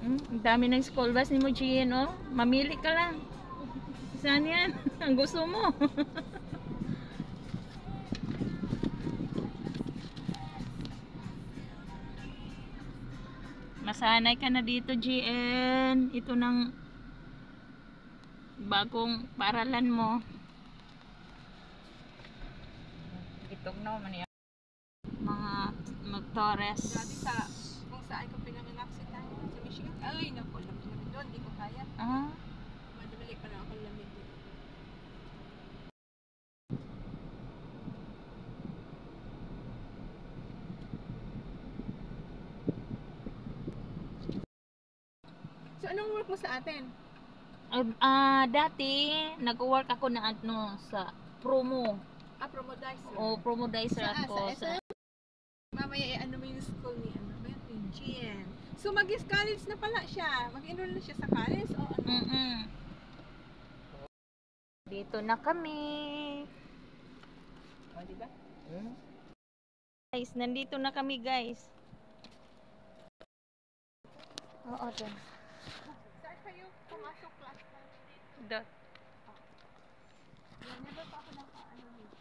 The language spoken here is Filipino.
Ang dami ng school bus ni mo, Gian, oh. Mamili ka lang. Saan yan? Ang gusto mo. Masanay ka na dito, GN. Ito ng bagong paralan mo. Itong naman yan. Mga motores. Grabe sa kung saan ko pinanganak sa tayo sa Michigan. Ay, naku, lamig doon. Hindi ko kaya. Ah, Madali pa na ako lamig doon. So, anong work mo sa atin? dati, nag-work ako na ano, sa promo. Promodizer. O, promodizer Saan? ako. Sa SM? Mamaya, ano mo yung school ni, ano ba yun? Ni GN. So, mag-college na pala siya. Mag-enroll na siya sa college? O ano? Dito na kami. O, diba? Guys, nandito na kami, guys. Oo, dyan. Saan kayo pumasok last time? Dot. Yan, never pa ako naka-ano dito.